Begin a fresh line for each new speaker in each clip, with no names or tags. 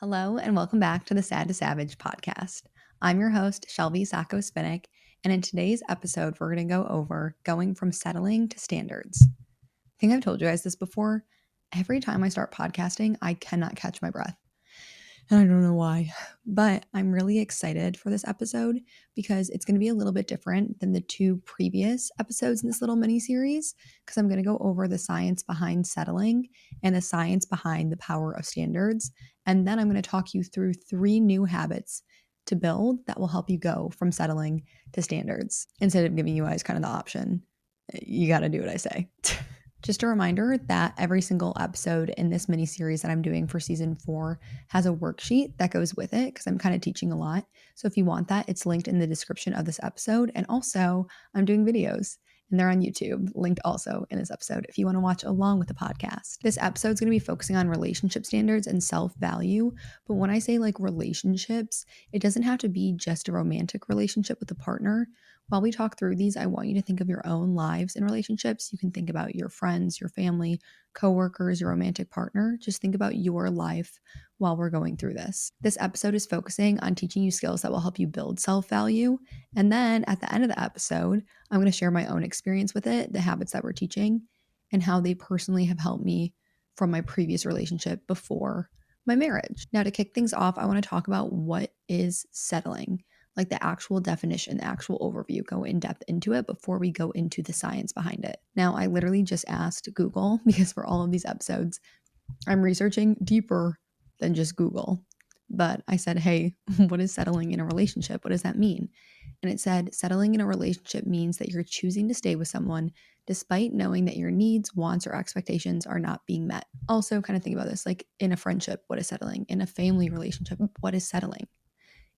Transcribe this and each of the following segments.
Hello, and welcome back to the Sad to Savage podcast. I'm your host, Shelby Sacco Spinnick, and in today's episode, we're going to go over going from settling to standards. I think I've told you guys this before. Every time I start podcasting, I cannot catch my breath. And I don't know why, but I'm really excited for this episode because it's going to be a little bit different than the two previous episodes in this little mini series because I'm going to go over the science behind settling and the science behind the power of standards. And then I'm going to talk you through 3 new habits to build that will help you go from settling to standards instead of giving you guys kind of the option. You got to do what I say. Just a reminder that every single episode in this mini series that I'm doing for season 4 has a worksheet that goes with it because I'm kind of teaching a lot. So if you want that, it's linked in the description of this episode. And also, I'm doing videos and they're on YouTube, linked also in this episode if you want to watch along with the podcast. This episode is going to be focusing on relationship standards and self-value. But when I say like relationships, it doesn't have to be just a romantic relationship with a partner. While we talk through these, I want you to think of your own lives in relationships. You can think about your friends, your family, coworkers, your romantic partner. Just think about your life while we're going through this. This episode is focusing on teaching you skills that will help you build self-value. And then at the end of the episode, I'm going to share my own experience with it, the habits that we're teaching, and how they personally have helped me from my previous relationship before my marriage. Now, to kick things off, I want to talk about what is settling. Like the actual definition, the actual overview, go in depth into it before we go into the science behind it. Now, I literally just asked Google because for all of these episodes, I'm researching deeper than just Google. But I said, hey, what is settling in a relationship? What does that mean? And it said, settling in a relationship means that you're choosing to stay with someone despite knowing that your needs, wants, or expectations are not being met. Also, kind of think about this like in a friendship, what is settling? In a family relationship, what is settling?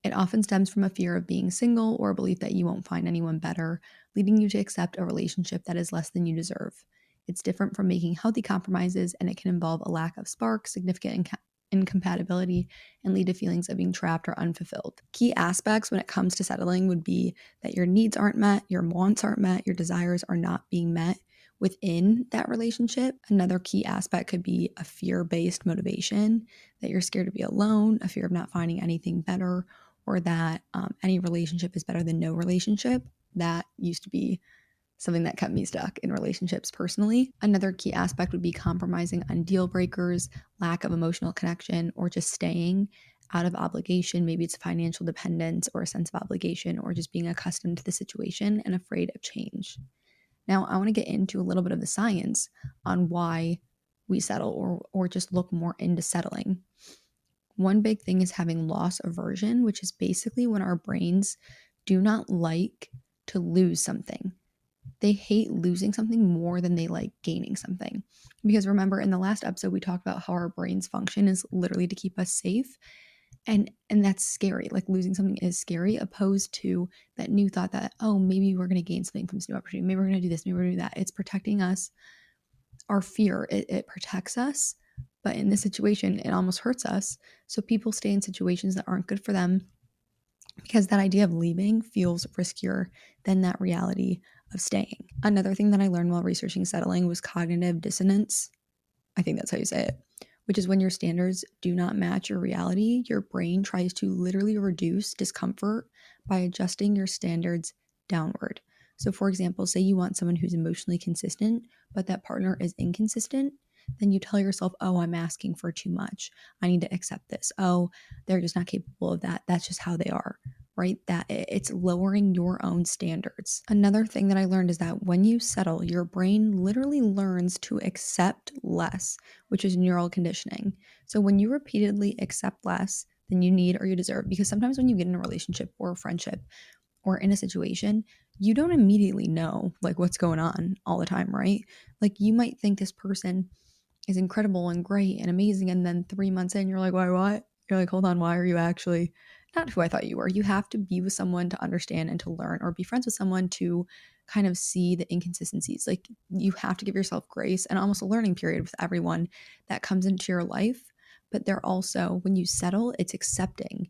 It often stems from a fear of being single or a belief that you won't find anyone better, leading you to accept a relationship that is less than you deserve. It's different from making healthy compromises, and it can involve a lack of spark, significant incompatibility, and lead to feelings of being trapped or unfulfilled. Key aspects when it comes to settling would be that your needs aren't met, your wants aren't met, your desires are not being met within that relationship. Another key aspect could be a fear-based motivation, that you're scared to be alone, a fear of not finding anything better, or that any relationship is better than no relationship. That used to be something that kept me stuck in relationships personally. Another key aspect would be compromising on deal breakers, lack of emotional connection, or just staying out of obligation. Maybe it's financial dependence or a sense of obligation, or just being accustomed to the situation and afraid of change. Now, I want to get into a little bit of the science on why we settle or just look more into settling. One big thing is having loss aversion, which is basically when our brains do not like to lose something. They hate losing something more than they like gaining something. Because remember, in the last episode, we talked about how our brains function is literally to keep us safe. And that's scary. Like losing something is scary, opposed to that new thought that, oh, maybe we're going to gain something from this new opportunity. Maybe we're going to do this. Maybe we're going to do that. It's protecting us. Our fear, it protects us. But in this situation, it almost hurts us. So people stay in situations that aren't good for them because that idea of leaving feels riskier than that reality of staying. Another thing that I learned while researching settling was cognitive dissonance. I think that's how you say it, which is when your standards do not match your reality, your brain tries to literally reduce discomfort by adjusting your standards downward. So for example, say you want someone who's emotionally consistent, but that partner is inconsistent, then you tell yourself, oh, I'm asking for too much. I need to accept this. Oh, they're just not capable of that. That's just how they are, right? That it's lowering your own standards. Another thing that I learned is that when you settle, your brain literally learns to accept less, which is neural conditioning. So when you repeatedly accept less than you need or you deserve, because sometimes when you get in a relationship or a friendship or in a situation, you don't immediately know like what's going on all the time, right? Like you might think this person is incredible and great and amazing. And then 3 months in, you're like, why, what? You're like, hold on, why are you actually not who I thought you were? You have to be with someone to understand and to learn, or be friends with someone to kind of see the inconsistencies. Like you have to give yourself grace and almost a learning period with everyone that comes into your life. But they're also, when you settle, it's accepting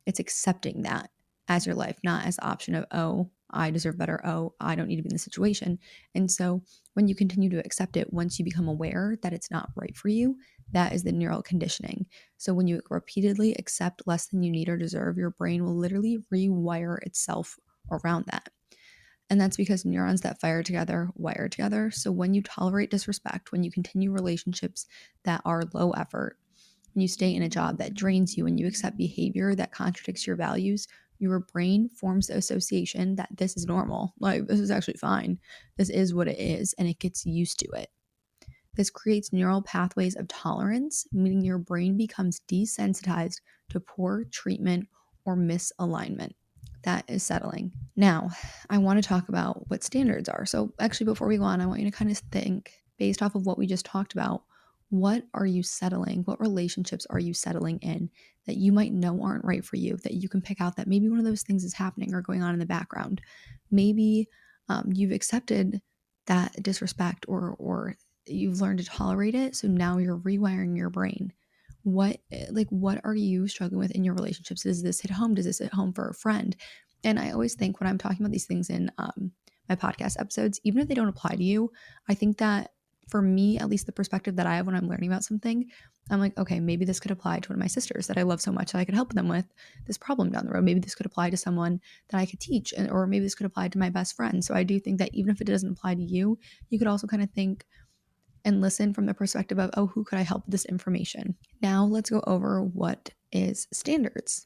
that as your life, not as the option of, oh, I deserve better. Oh, I don't need to be in this situation. And so when you continue to accept it, once you become aware that it's not right for you, That is the neural conditioning. So when you repeatedly accept less than you need or deserve, your brain will literally rewire itself around that. And that's because neurons that fire together wire together. So when you tolerate disrespect, when you continue relationships that are low effort, when you stay in a job that drains you, and you accept behavior that contradicts your values, your brain forms the association that this is normal. Like, this is actually fine. This is what it is, and it gets used to it. This creates neural pathways of tolerance, meaning your brain becomes desensitized to poor treatment or misalignment. That is settling. Now, I want to talk about what standards are. So, actually, before we go on, I want you to kind of think, based off of what we just talked about, what are you settling? What relationships are you settling in that you might know aren't right for you, that you can pick out that maybe one of those things is happening or going on in the background? Maybe you've accepted that disrespect, or you've learned to tolerate it, so now you're rewiring your brain. What are you struggling with in your relationships? Does this hit home? Does this hit home for a friend? And I always think, when I'm talking about these things in my podcast episodes, even if they don't apply to you, I think that for me, at least the perspective that I have when I'm learning about something, I'm like, okay, maybe this could apply to one of my sisters that I love so much that I could help them with this problem down the road. Maybe this could apply to someone that I could teach, or maybe this could apply to my best friend. So I do think that even if it doesn't apply to you, you could also kind of think and listen from the perspective of, oh, who could I help with this information? Now let's go over what is standards.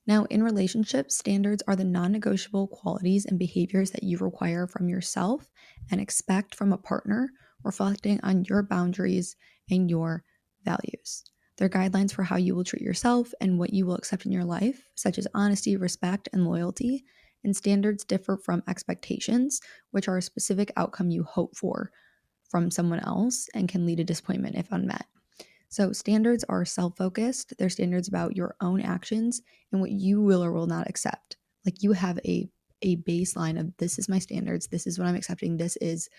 Now, in relationships, standards are the non-negotiable qualities and behaviors that you require from yourself and expect from a partner, reflecting on your boundaries and your values. They're guidelines for how you will treat yourself and what you will accept in your life, such as honesty, respect, and loyalty. And standards differ from expectations, which are a specific outcome you hope for from someone else and can lead to disappointment if unmet. So standards are self-focused. They're standards about your own actions and what you will or will not accept. Like, you have a baseline of, this is my standards, this is what I'm accepting, this is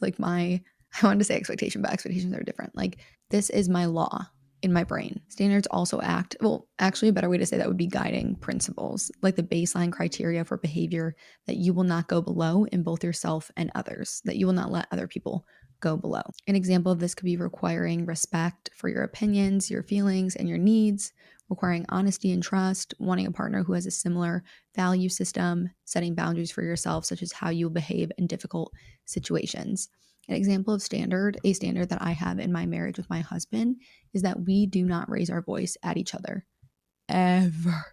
like my, I wanted to say expectation, but expectations are different. Like, this is my law in my brain. Standards also act, well, actually a better way to say that would be guiding principles, like the baseline criteria for behavior that you will not go below in both yourself and others, that you will not let other people go below. An example of this could be requiring respect for your opinions, your feelings, and your needs, requiring honesty and trust, wanting a partner who has a similar value system, setting boundaries for yourself, such as how you behave in difficult situations. An example of a standard that I have in my marriage with my husband, is that we do not raise our voice at each other. Ever.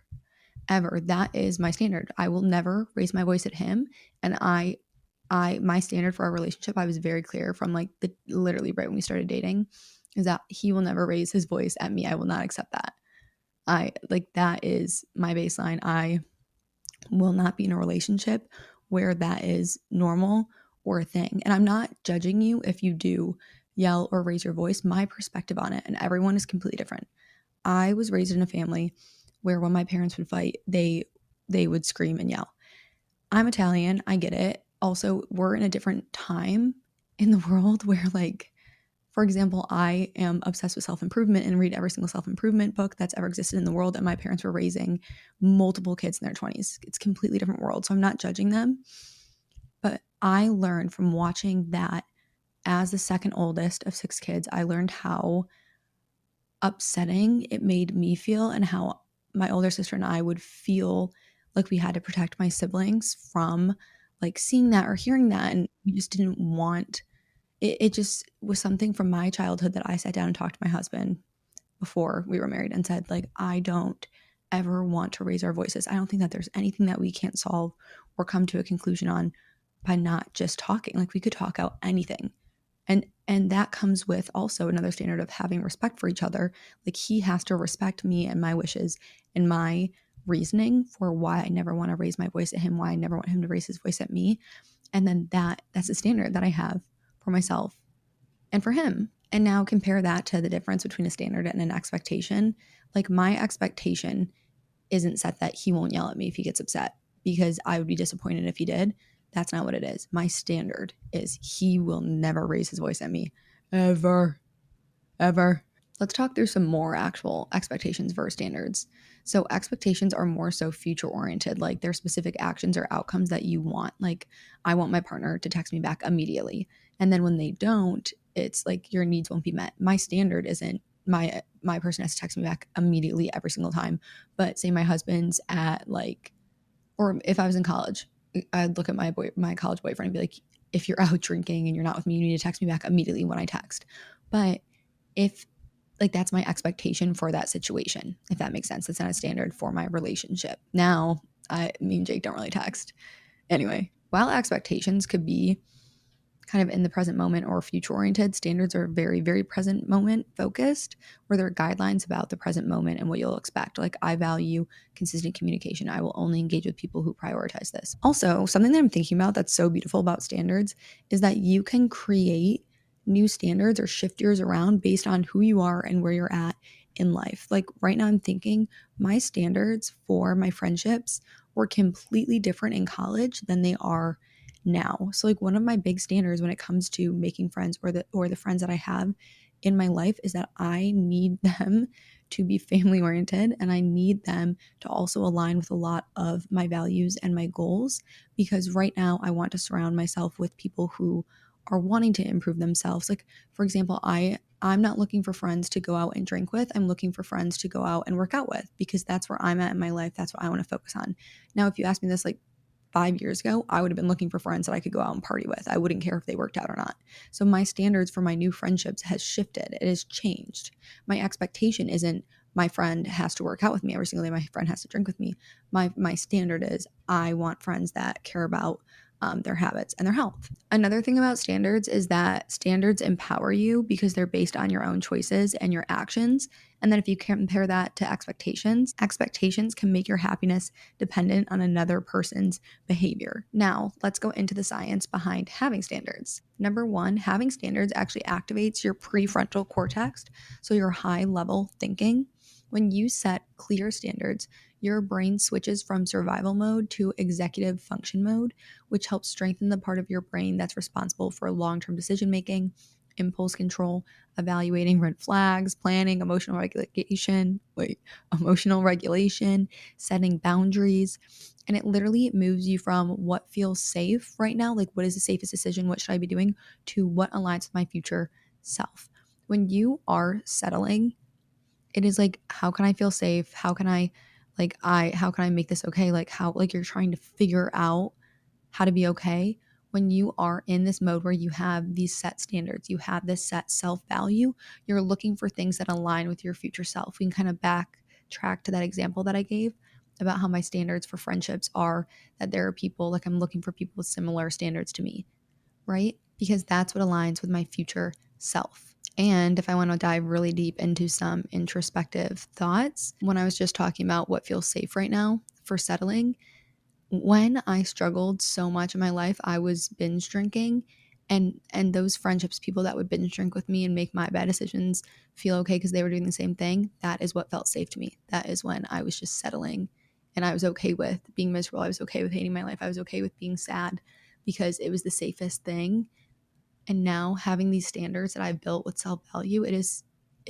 Ever. That is my standard. I will never raise my voice at him. And my standard for our relationship, I was very clear from literally right when we started dating, is that he will never raise his voice at me. I will not accept that. That is my baseline. I will not be in a relationship where that is normal or a thing. And I'm not judging you if you do yell or raise your voice. My perspective on it, and everyone is completely different. I was raised in a family where when my parents would fight, they would scream and yell. I'm Italian, I get it. Also, we're in a different time in the world where, for example, I am obsessed with self-improvement and read every single self-improvement book that's ever existed in the world. And my parents were raising multiple kids in their 20s. It's a completely different world. So I'm not judging them. But I learned from watching that, as the second oldest of 6 kids, I learned how upsetting it made me feel, and how my older sister and I would feel like we had to protect my siblings from seeing that or hearing that. And we just didn't want it. It just was something from my childhood that I sat down and talked to my husband before we were married and said, I don't ever want to raise our voices. I don't think that there's anything that we can't solve or come to a conclusion on by not just talking. We could talk out anything. And that comes with also another standard of having respect for each other. He has to respect me and my wishes and my reasoning for why I never want to raise my voice at him, why I never want him to raise his voice at me. And then that's a standard that I have for myself and for him. And now compare that to the difference between a standard and an expectation. My expectation isn't set that he won't yell at me if he gets upset, because I would be disappointed if he did. That's not what it is. My standard is he will never raise his voice at me. Ever. Ever. Let's talk through some more actual expectations versus standards. So expectations are more so future oriented. They're specific actions or outcomes that you want. I want my partner to text me back immediately. And then when they don't, it's like your needs won't be met. My standard isn't my person has to text me back immediately every single time. But say my husband's at like, or if I was in college, I'd look at my college boyfriend and be like, if you're out drinking and you're not with me, you need to text me back immediately when I text. But if like that's my expectation for that situation, if that makes sense, it's not a standard for my relationship. Now, me and Jake don't really text. Anyway, while expectations could be kind of in the present moment or future oriented, standards are very, very present moment focused, where there are guidelines about the present moment and what you'll expect. Like, I value consistent communication. I will only engage with people who prioritize this. Also, something that I'm thinking about that's so beautiful about standards is that you can create new standards or shift yours around based on who you are and where you're at in life. Like right now, I'm thinking my standards for my friendships were completely different in college than they are now. So like one of my big standards when it comes to making friends or the friends that I have in my life is that I need them to be family oriented, and I need them to also align with a lot of my values and my goals, because right now I want to surround myself with people who are wanting to improve themselves. Like for example, I'm not looking for friends to go out and drink with. I'm looking for friends to go out and work out with, because that's where I'm at in my life. That's what I want to focus on. Now, if you ask me this like 5 years ago, I would have been looking for friends that I could go out and party with. I wouldn't care if they worked out or not. So my standards for my new friendships has shifted. It has changed. My expectation isn't my friend has to work out with me every single day. My friend has to drink with me. My standard is I want friends that care about their habits and their health. Another thing about standards is that standards empower you because they're based on your own choices and your actions. And then if you compare that to expectations, expectations can make your happiness dependent on another person's behavior. Now, let's go into the science behind having standards. Number one, having standards actually activates your prefrontal cortex, so your high level thinking. When you set clear standards, your brain switches from survival mode to executive function mode, which helps strengthen the part of your brain that's responsible for long-term decision making, impulse control, evaluating red flags, planning, emotional regulation, setting boundaries. And it literally moves you from what feels safe right now, like what is the safest decision, what should I be doing, to what aligns with my future self. When you are settling, it is like, how can I feel safe? How can I make this okay? Like how, like you're trying to figure out how to be okay. When you are in this mode where you have these set standards, you have this set self-value, you're looking for things that align with your future self. We can kind of backtrack to that example that I gave about how my standards for friendships are that there are people, like I'm looking for people with similar standards to me, right? Because that's what aligns with my future self. And if I want to dive really deep into some introspective thoughts, when I was just talking about what feels safe right now for settling, when I struggled so much in my life, I was binge drinking, and those friendships, people that would binge drink with me and make my bad decisions feel okay because they were doing the same thing, that is what felt safe to me. That is when I was just settling, and I was okay with being miserable. I was okay with hating my life. I was okay with being sad because it was the safest thing. And now having these standards that I've built with self-value, it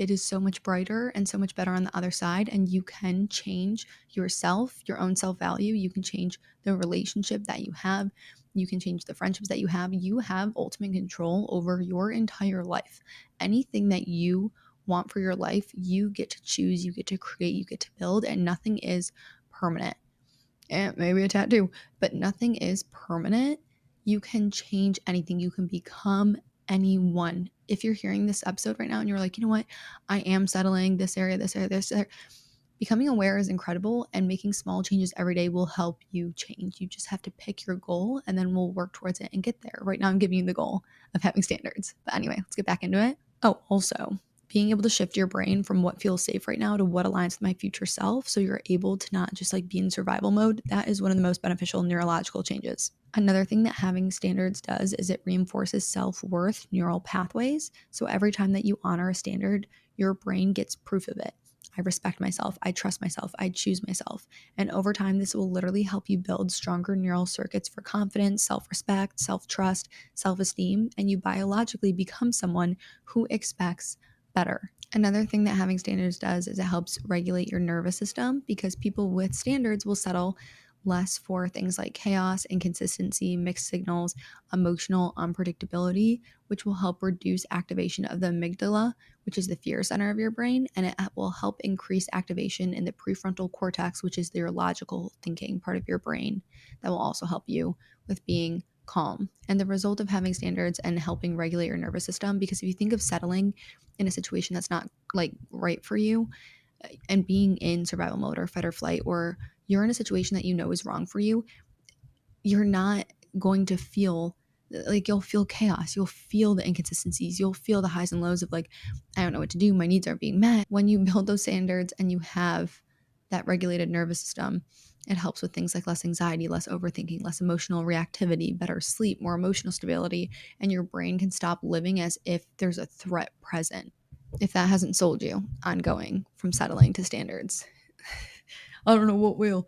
is so much brighter and so much better on the other side. And you can change yourself, your own self-value. You can change the relationship that you have. You can change the friendships that you have. You have ultimate control over your entire life. Anything that you want for your life, you get to choose, you get to create, you get to build, and nothing is permanent. And maybe a tattoo, but nothing is permanent. You can change anything. You can become anyone. If you're hearing this episode right now and you're like, you know what, I am settling this area, this area, this area. Becoming aware is incredible, and making small changes every day will help you change. You just have to pick your goal, and then we'll work towards it and get there. Right now, I'm giving you the goal of having standards. But anyway, let's get back into it. Oh, also, being able to shift your brain from what feels safe right now to what aligns with my future self, so you're able to not just like be in survival mode, that is one of the most beneficial neurological changes. Another thing that having standards does is it reinforces self-worth neural pathways. So every time that you honor a standard, your brain gets proof of it. I respect myself, I trust myself, I choose myself. And over time, this will literally help you build stronger neural circuits for confidence, self-respect, self-trust, self-esteem, and you biologically become someone who expects better. Another thing that having standards does is it helps regulate your nervous system, because people with standards will settle less for things like chaos, inconsistency, mixed signals, emotional unpredictability, which will help reduce activation of the amygdala, which is the fear center of your brain, and it will help increase activation in the prefrontal cortex, which is your logical thinking part of your brain. That will also help you with being calm. And the result of having standards and helping regulate your nervous system, because if you think of settling in a situation that's not like right for you and being in survival mode or fight or flight, or you're in a situation that you know is wrong for you, you're not going to feel like, you'll feel chaos, you'll feel the inconsistencies, you'll feel the highs and lows of like, I don't know what to do, my needs aren't being met. When you build those standards and you have that regulated nervous system, it helps with things like less anxiety, less overthinking, less emotional reactivity, better sleep, more emotional stability, and your brain can stop living as if there's a threat present. If that hasn't sold you on going from settling to standards, I don't know what will.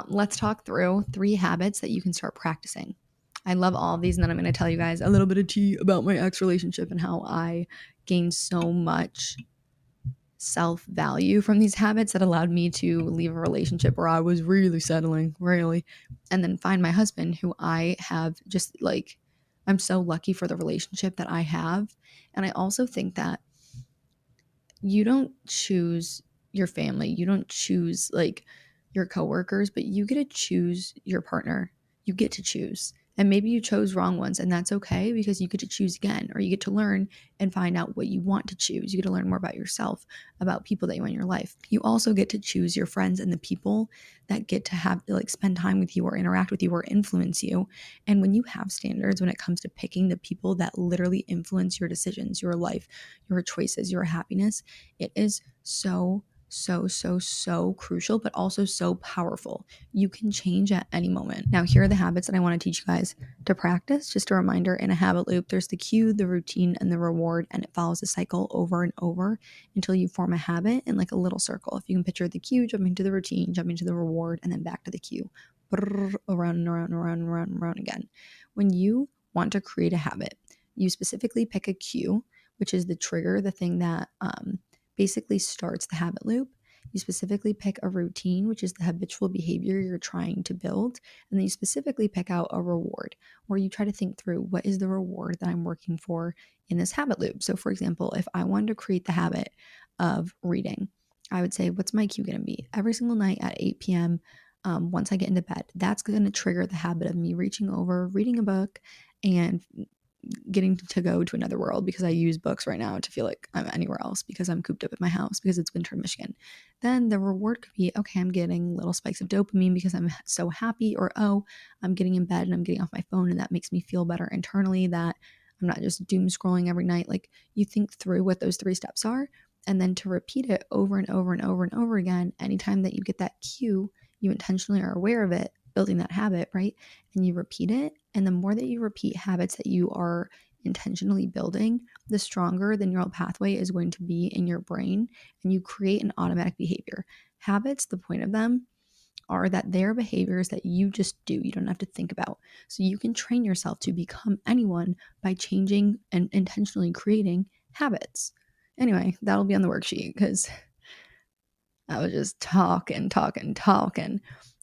Let's talk through 3 habits that you can start practicing. I love all of these, and then I'm going to tell you guys a little bit of tea about my ex relationship and how I gained so much self-value from these habits that allowed me to leave a relationship where I was really settling, really, and then find my husband, who I have just like, I'm so lucky for the relationship that I have. And I also think that you don't choose your family, you don't choose like your coworkers, but you get to choose your partner. You get to choose. And maybe you chose wrong ones, and that's okay, because you get to choose again, or you get to learn and find out what you want to choose. You get to learn more about yourself, about people that you want in your life. You also get to choose your friends and the people that get to have like spend time with you or interact with you or influence you. And when you have standards when it comes to picking the people that literally influence your decisions, your life, your choices, your happiness, it is so crucial, but also so powerful. You can change at any moment. Now, here are the habits that I want to teach you guys to practice. Just a reminder, in a habit loop, there's the cue, the routine, and the reward, and it follows a cycle over and over until you form a habit in like a little circle. If you can picture the cue, jumping to the routine, jumping to the reward, and then back to the cue. Around and around and around and around and around again. When you want to create a habit, you specifically pick a cue, which is the trigger, the thing that basically starts the habit loop. You specifically pick a routine, which is the habitual behavior you're trying to build. And then you specifically pick out a reward, where you try to think through, what is the reward that I'm working for in this habit loop? So for example, if I wanted to create the habit of reading, I would say, what's my cue going to be? Every single night at 8 p.m., once I get into bed, that's going to trigger the habit of me reaching over, reading a book, and getting to go to another world, because I use books right now to feel like I'm anywhere else, because I'm cooped up at my house because it's winter in Michigan. Then the reward could be, okay, I'm getting little spikes of dopamine because I'm so happy, or oh, I'm getting in bed and I'm getting off my phone and that makes me feel better internally, that I'm not just doom scrolling every night. Like, you think through what those 3 steps are, and then to repeat it over and over and over and over again. Anytime that you get that cue, you intentionally are aware of it, building that habit, right? And you repeat it. And the more that you repeat habits that you are intentionally building, the stronger the neural pathway is going to be in your brain, and you create an automatic behavior. Habits, the point of them are that they're behaviors that you just do. You don't have to think about. So you can train yourself to become anyone by changing and intentionally creating habits. Anyway, that'll be on the worksheet, because I was just talking.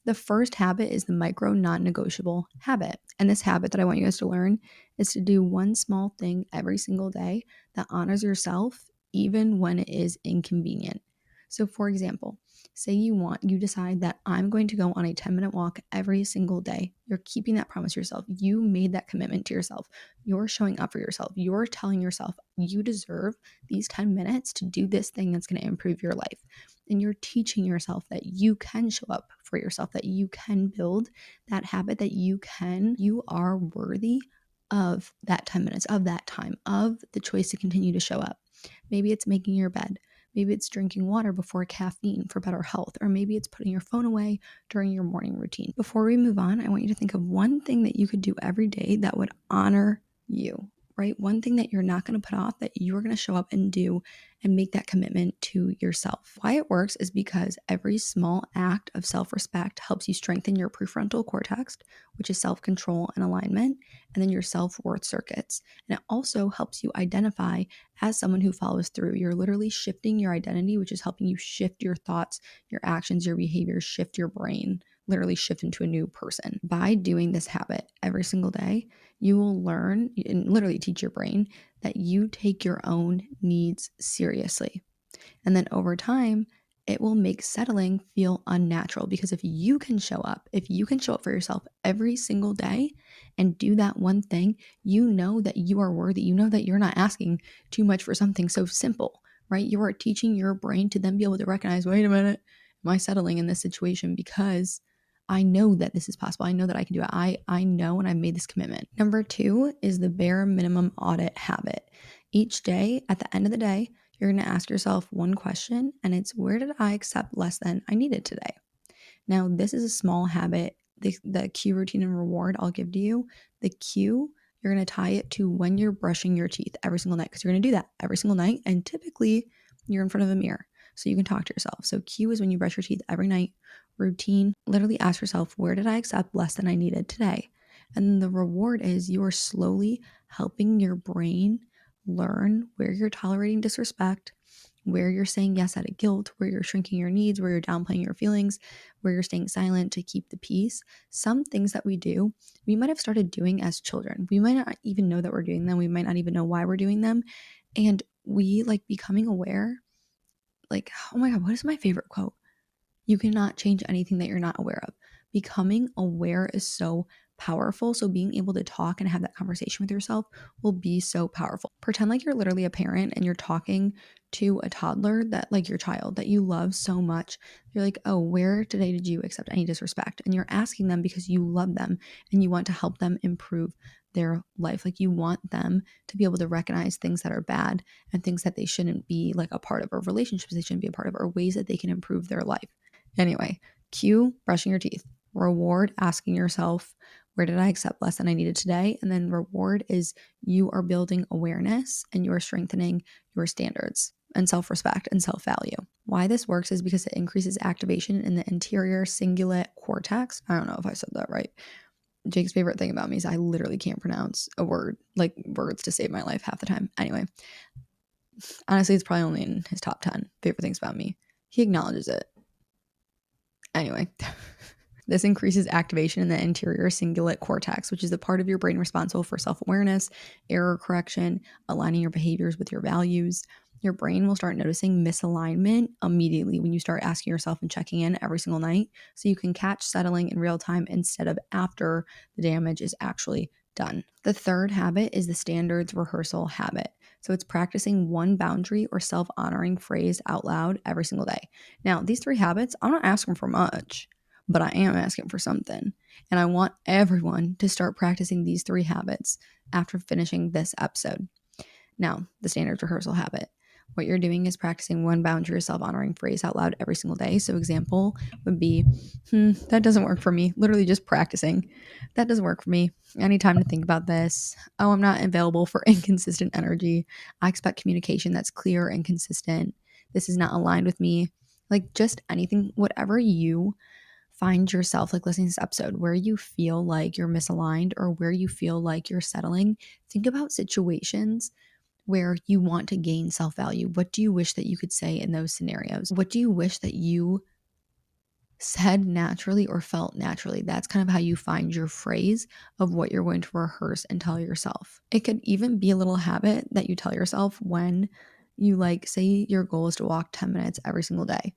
The first habit is the micro non-negotiable habit. And this habit that I want you guys to learn is to do one small thing every single day that honors yourself, even when it is inconvenient. So for example, say you decide that I'm going to go on a 10-minute walk every single day. You're keeping that promise to yourself. You made that commitment to yourself. You're showing up for yourself. You're telling yourself you deserve these 10 minutes to do this thing that's going to improve your life. And you're teaching yourself that you can show up for yourself, that you can build that habit, that you are worthy of that 10 minutes, of that time, of the choice to continue to show up. Maybe it's making your bed. Maybe it's drinking water before caffeine for better health, or maybe it's putting your phone away during your morning routine. Before we move on, I want you to think of one thing that you could do every day that would honor you, right? One thing that you're not going to put off, that you're going to show up and do and make that commitment to yourself. Why it works is because every small act of self-respect helps you strengthen your prefrontal cortex, which is self-control and alignment, and then your self-worth circuits. And it also helps you identify as someone who follows through. You're literally shifting your identity, which is helping you shift your thoughts, your actions, your behaviors, shift your brain, literally shift into a new person. By doing this habit every single day, you will learn and literally teach your brain that you take your own needs seriously. And then over time, it will make settling feel unnatural, because if you can show up for yourself every single day and do that one thing, you know that you are worthy. You know that you're not asking too much for something so simple, right? You are teaching your brain to then be able to recognize, wait a minute, am I settling in this situation? Because I know that this is possible. I know that I can do it. I know, and I've made this commitment. Number 2 is the bare minimum audit habit. Each day, at the end of the day, you're going to ask yourself one question, and it's, where did I accept less than I needed today? Now, this is a small habit. The cue, routine, and reward I'll give to you. The cue, you're going to tie it to when you're brushing your teeth every single night, because you're going to do that every single night. And typically, you're in front of a mirror, so you can talk to yourself. So cue is when you brush your teeth every night. Routine, literally ask yourself, where did I accept less than I needed today? And then the reward is you are slowly helping your brain learn where you're tolerating disrespect, where you're saying yes out of guilt, where you're shrinking your needs, where you're downplaying your feelings, where you're staying silent to keep the peace. Some things that we do, we might have started doing as children. We might not even know that we're doing them. We might not even know why we're doing them. And we like becoming aware, like, oh my God, what is my favorite quote? You cannot change anything that you're not aware of. Becoming aware is so powerful. So being able to talk and have that conversation with yourself will be so powerful. Pretend like you're literally a parent and you're talking to a toddler, that like your child that you love so much. You're like, oh, where today did you accept any disrespect? And you're asking them because you love them and you want to help them improve their life. Like you want them to be able to recognize things that are bad and things that they shouldn't be like a part of, or relationships they shouldn't be a part of, or ways that they can improve their life. Anyway, cue, brushing your teeth. Reward, asking yourself, where did I accept less than I needed today? And then reward is you are building awareness and you are strengthening your standards and self-respect and self-value. Why this works is because it increases activation in the anterior cingulate cortex. I don't know if I said that right. Jake's favorite thing about me is I literally can't pronounce a word, like words to save my life half the time. Anyway, honestly, it's probably only in his top 10 favorite things about me. He acknowledges it. Anyway, this increases activation in the anterior cingulate cortex, which is the part of your brain responsible for self-awareness, error correction, aligning your behaviors with your values. Your brain will start noticing misalignment immediately when you start asking yourself and checking in every single night, so you can catch settling in real time instead of after the damage is actually done. The third habit is the standards rehearsal habit. So it's practicing one boundary or self-honoring phrase out loud every single day. Now, these 3 habits, I'm not asking for much, but I am asking for something. And I want everyone to start practicing these 3 habits after finishing this episode. Now, the standards rehearsal habit. What you're doing is practicing one boundary or self-honoring phrase out loud every single day. So example would be, that doesn't work for me. Literally just practicing. That doesn't work for me. I need time to think about this. Oh, I'm not available for inconsistent energy. I expect communication that's clear and consistent. This is not aligned with me. Like just anything, whatever you find yourself like listening to this episode where you feel like you're misaligned or where you feel like you're settling, think about situations where you want to gain self-value. What do you wish that you could say in those scenarios? What do you wish that you said naturally or felt naturally? That's kind of how you find your phrase of what you're going to rehearse and tell yourself. It could even be a little habit that you tell yourself when you like say your goal is to walk 10 minutes every single day.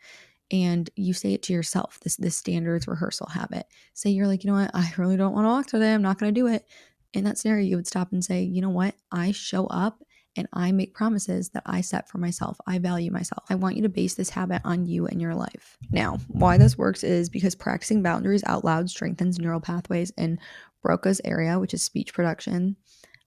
And you say it to yourself, this standards rehearsal habit. Say you're like, you know what, I really don't want to walk today. I'm not going to do it. In that scenario, you would stop and say, you know what, I show up and I make promises that I set for myself. I value myself. I want you to base this habit on you and your life. Now, why this works is because practicing boundaries out loud strengthens neural pathways in Broca's area, which is speech production,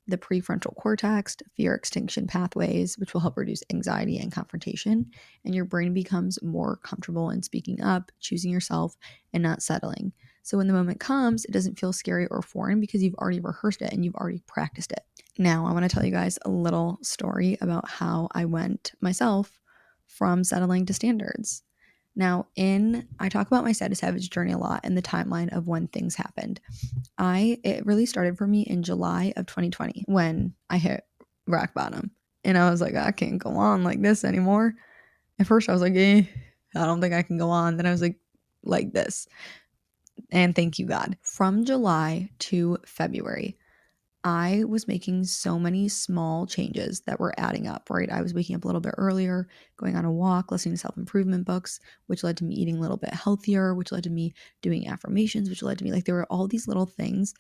the prefrontal cortex, fear extinction pathways, which will help reduce anxiety and confrontation, and your brain becomes more comfortable in speaking up, choosing yourself, and not settling. So when the moment comes, it doesn't feel scary or foreign because you've already rehearsed it and you've already practiced it. Now, I want to tell you guys a little story about how I went myself from settling to standards. Now, I talk about my sad to savage journey a lot and the timeline of when things happened. It really started for me in July of 2020 when I hit rock bottom. And I was like, I can't go on like this anymore. At first I was like, I don't think I can go on. Then I was like this. And thank you, God. From July to February, I was making so many small changes that were adding up, right? I was waking up a little bit earlier, going on a walk, listening to self-improvement books, which led to me eating a little bit healthier, which led to me doing affirmations, which led to me, like, there were all these little things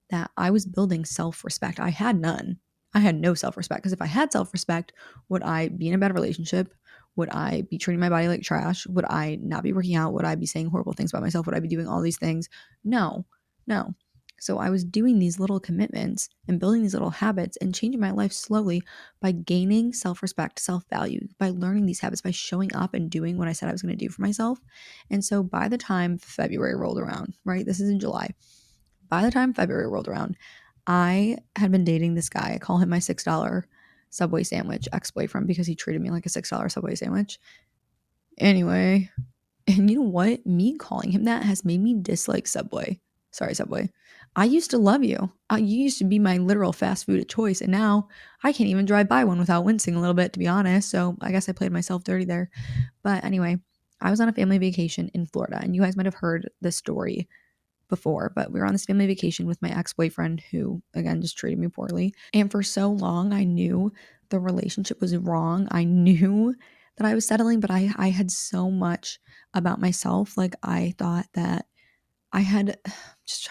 that I was building self-respect. I had none. I had no self-respect, because if I had self-respect, would I be in a bad relationship? Would I be treating my body like trash? Would I not be working out? Would I be saying horrible things about myself? Would I be doing all these things? No, no. So I was doing these little commitments and building these little habits and changing my life slowly by gaining self-respect, self-value, by learning these habits, by showing up and doing what I said I was going to do for myself. And so by the time February rolled around, right? This is in July. By the time February rolled around, I had been dating this guy. I call him my $6 Subway sandwich ex-boyfriend, because he treated me like a $6 Subway sandwich. Anyway, and you know what? Me calling him that has made me dislike Subway. Sorry, Subway. I used to love you. You used to be my literal fast food of choice, and now I can't even drive by one without wincing a little bit, to be honest. So I guess I played myself dirty there. But anyway, I was on a family vacation in Florida, and you guys might have heard this story before, but we were on this family vacation with my ex-boyfriend, who again just treated me poorly. And for so long, I knew the relationship was wrong. I knew that I was settling, but I had so much about myself. Like, I thought that I had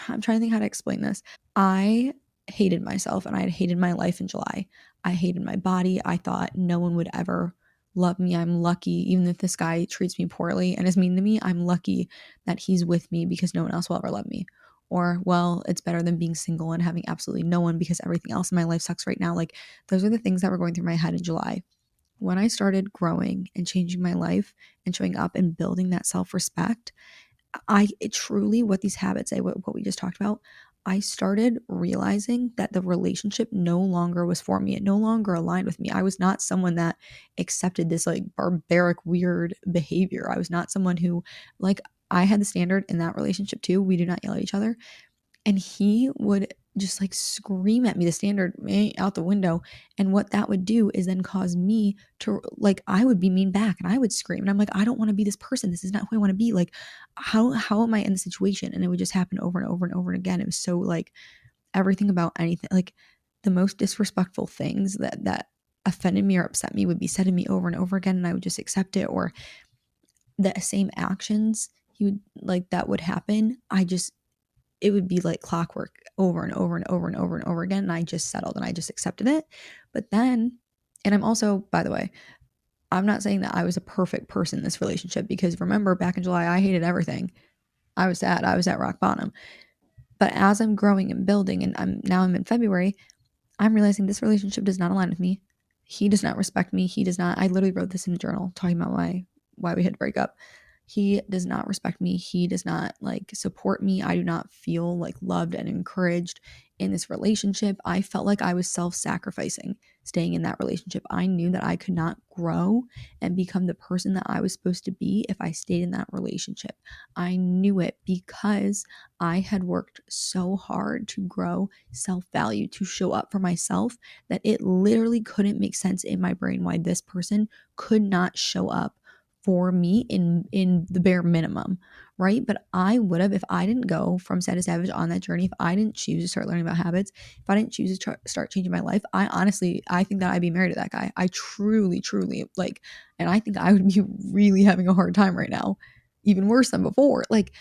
I'm trying to think how to explain this. I hated myself, and I had hated my life in July. I hated my body. I thought no one would ever love me. I'm lucky, even if this guy treats me poorly and is mean to me, I'm lucky that he's with me, because no one else will ever love me. Or, well, it's better than being single and having absolutely no one, because everything else in my life sucks right now. Like, those are the things that were going through my head in July. When I started growing and changing my life and showing up and building that self-respect, it truly, what these habits say, what we just talked about, I started realizing that the relationship no longer was for me. It no longer aligned with me. I was not someone that accepted this like barbaric, weird behavior. I was not someone who, like, I had the standard in that relationship too. We do not yell at each other. And he would just like scream at me, the standard out the window. And what that would do is then cause me to, like, I would be mean back and I would scream. And I'm like, I don't want to be this person. This is not who I want to be. Like, how am I in the situation? And it would just happen over and over and over and again. It was so like everything about anything, like the most disrespectful things that offended me or upset me would be said to me over and over again. And I would just accept it. Or the same actions he would like that would happen. It would be like clockwork over and over and over and over and over again. And I just settled and I just accepted it. But then, and I'm also, by the way, I'm not saying that I was a perfect person in this relationship, because remember back in July, I hated everything. I was sad. I was at rock bottom. But as I'm growing and building, and I'm in February, I'm realizing this relationship does not align with me. He does not respect me. He does not, I literally wrote this in a journal talking about why we had to break up. He does not respect me. He does not like support me. I do not feel like loved and encouraged in this relationship. I felt like I was self-sacrificing staying in that relationship. I knew that I could not grow and become the person that I was supposed to be if I stayed in that relationship. I knew it because I had worked so hard to grow self-value, to show up for myself, that it literally couldn't make sense in my brain why this person could not show up for me in the bare minimum, right? But I would have, if I didn't go from sad to savage on that journey, if I didn't choose to start learning about habits, if I didn't choose to start changing my life, I think that I'd be married to that guy. I truly, truly like, and I think I would be really having a hard time right now, even worse than before. Like,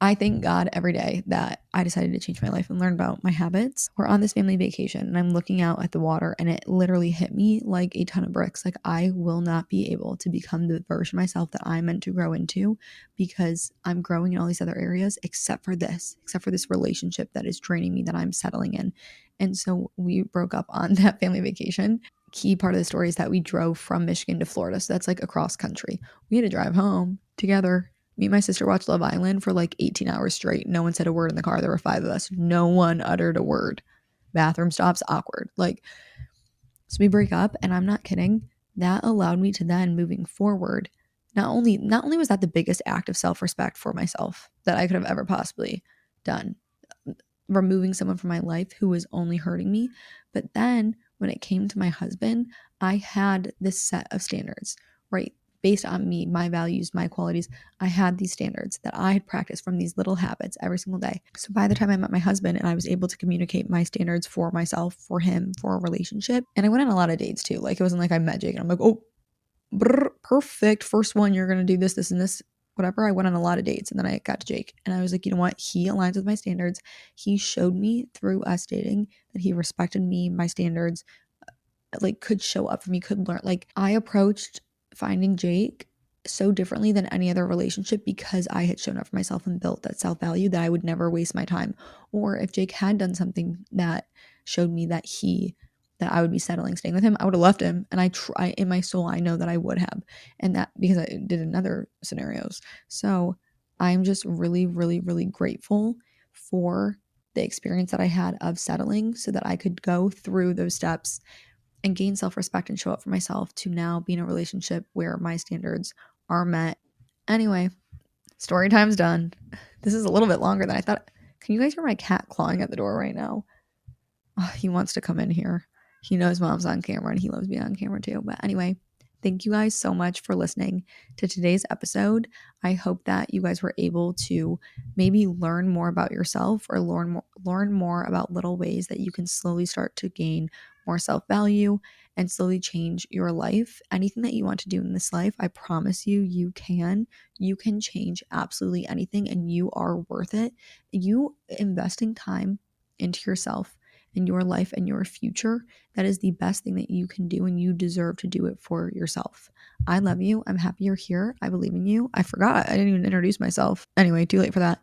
I thank God every day that I decided to change my life and learn about my habits. We're on this family vacation and I'm looking out at the water, and it literally hit me like a ton of bricks. Like, I will not be able to become the version of myself that I'm meant to grow into, because I'm growing in all these other areas except for this relationship that is draining me, that I'm settling in. And so we broke up on that family vacation. Key part of the story is that we drove from Michigan to Florida. So that's like across country. We had to drive home together. Me and my sister watched Love Island for like 18 hours straight. No one said a word in the car. There were 5 of us. No one uttered a word. Bathroom stops, awkward. Like, so we break up, and I'm not kidding. That allowed me to then, moving forward, not only was that the biggest act of self-respect for myself that I could have ever possibly done, removing someone from my life who was only hurting me, but then when it came to my husband, I had this set of standards, right? based on me, my values, my qualities. I had these standards that I had practiced from these little habits every single day. So by the time I met my husband and I was able to communicate my standards for myself, for him, for a relationship, and I went on a lot of dates too. Like, it wasn't like I met Jake and I'm like, oh, perfect. First one, you're going to do this, this, and this, whatever. I went on a lot of dates and then I got to Jake and I was like, you know what? He aligns with my standards. He showed me through us dating that he respected me, my standards, like could show up for me, could learn. Like, I approached finding Jake so differently than any other relationship because I had shown up for myself and built that self-value that I would never waste my time. Or if Jake had done something that showed me that I would be settling staying with him, I would have left him. And I try in my soul, I know that I would have. And that because I did in other scenarios. So I'm just really, really, really grateful for the experience that I had of settling so that I could go through those steps and gain self-respect and show up for myself to now be in a relationship where my standards are met. Anyway, story time's done. This is a little bit longer than I thought. Can you guys hear my cat clawing at the door right now? Oh, he wants to come in here. He knows mom's on camera and he loves being on camera too. But anyway, thank you guys so much for listening to today's episode. I hope that you guys were able to maybe learn more about yourself or learn more about little ways that you can slowly start to gain more self-value and slowly change your life. Anything that you want to do in this life, I promise you, you can. You can change absolutely anything and you are worth it. You investing time into yourself and your life and your future, that is the best thing that you can do, and you deserve to do it for yourself. I love you. I'm happy you're here. I believe in you. I forgot. I didn't even introduce myself. Anyway, too late for that.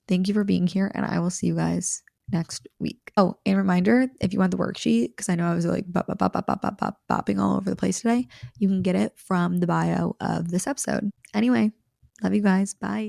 Thank you for being here, and I will see you guys next week. Oh, and reminder, if you want the worksheet, because I know I was like bopping all over the place today, you can get it from the bio of this episode. Anyway, love you guys. Bye.